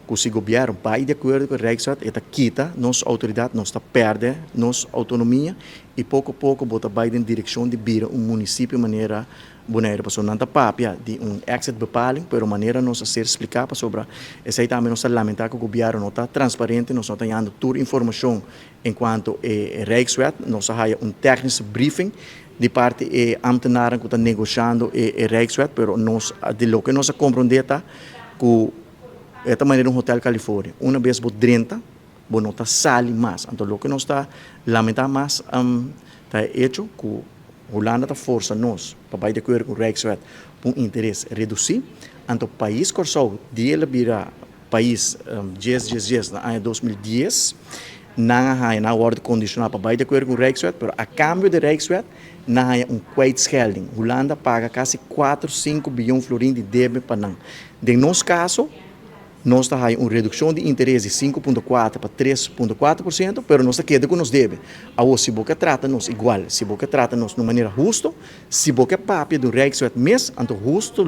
que se governo vai de acordo com a Rijkswet, eta quita nossa autoridade, nós perde nossa autonomia e pouco a pouco bota vai em direção de vir município de maneira boneira, passou não papia de exit bepaling, pero maneira nós a ser explicar sobre essa aí também nós lamentar que o governo não está transparente, nós não está dando toda informação enquanto Rijkswet, nós há técnico briefing de parte ambtenaren que estão negociando Rijkswet, pero nós de lo que nós compreendemos que esta maneira hotel Califórnia, uma vez por 30, não está sale mais, então lo que nós está lamentando mais está hecho que Holanda está força nós para de acordo com Rijkswet com interesse reduzir, então o país corsou de ele virar país 10 na ano 2010 não há na ordem condicional para de acordo com Rijkswet, mas a câmbio de Rijkswet não há kwijtschelding. Holanda paga quase 4-5 bilhões de florins de débito para nós. Em nosso caso, nós temos uma redução de interesse de 5,4% para 3,4%, mas nós queda com nos deve. Agora, se você trata-nos igual, se você trata-nos de maneira justa, se você papia do Rijkswet mesmo, então justo,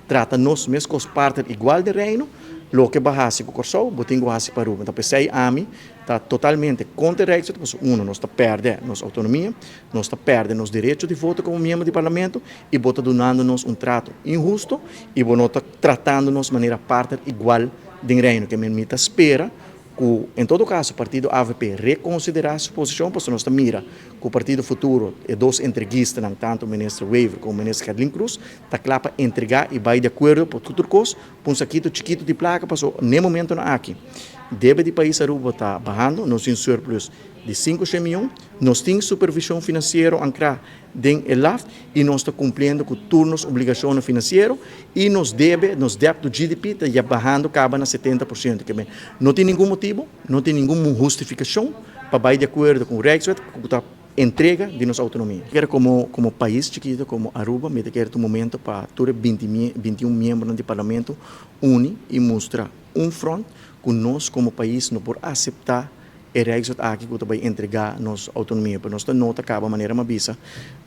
trata-nos mesmo com parte igual do reino, lo que bahasi com o corso, botinho bahasi para o. Então, pensei a mim, está totalmente contra o Rijkswet, porque nós está perdendo nossa autonomia, nós está perdendo nosso direito de voto como membro do parlamento e bota dando-nos trato injusto e nós está tratando-nos de maneira parte igual do reino, que me espera que, em todo caso, o partido AVP reconsiderar sua posição, porque nós mira que o partido futuro e dois entreguistas, tanto o ministro Wever como o ministro Kathleen Cruz, está claro para entregar e vai de acordo por tudo coisa, para um saquito chiquito de placa, passou nem momento não aqui. Deve de país Aruba está barrando, nós temos surplus de 5 milhões, nós temos supervisão financeira ancrada dentro do LAF e nós estamos cumprindo com turnos obrigações financeiras e nos débito do GDP está barrando acaba na 70%. Que não tem nenhum motivo, não tem nenhuma justificação para ir de acordo com o Rijkswet, que está entrega de nossa autonomia. Quero como país chiquito, como Aruba, me quero um momento para todos 21 membros do parlamento unir e mostrar front que nós como país não podemos aceitar o Rijkswet aqui que vai entregar nossa autonomia. Para nós não acaba de maneira mabisa,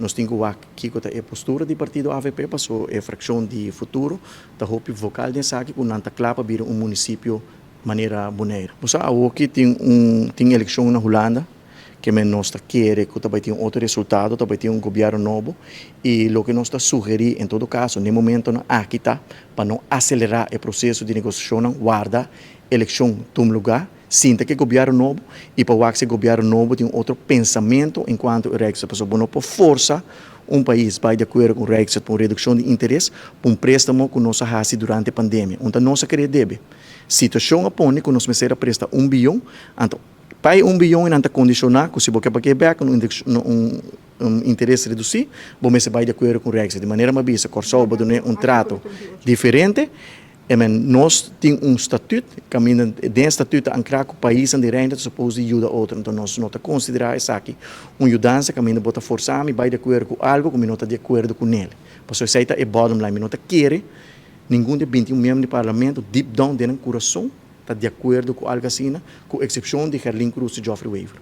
nós temos que a postura do partido AVP passou a fração de futuro, da roupa vocal desse aqui que não está claro para vir município de maneira boneira. Você aqui tem eleição na Holanda, que nós queremos que também tenha outro resultado, também tenha governo novo e o que nós está sugerindo em todo caso, no momento aqui está para não acelerar o processo de negociação, guarda eleição tom lugar, sinta que governo novo e para que governo novo tem outro pensamento enquanto o Rijkswet passou não por força país vai de acordo com o Rijkswet por redução de interesse por préstamo que nós fazemos durante a pandemia, onde nós queremos deve. Situação apone que nós começamos a prestar 1 bilhão, então pai 1 bilhão e não está condicionado, que se você para Quebec interesse reduzir, você vai de acordo com o Rijkswet. De maneira mais bisa, Corsol vai dar trato diferente. Nós temos estatuto, caminho dentro estatuto ancrar que o país de renda supose ajuda outro. Então nós não considerar isso aqui mudança, caminho bota forçar, me vai de acordo com algo, que não está de acordo com ele. Por isso essa é bottom line, não quer nenhum de 21 membros do parlamento deep down dentro do coração está de acordo com algo assim, com exceção de Kathleen Cruz e Geoffrey Wever.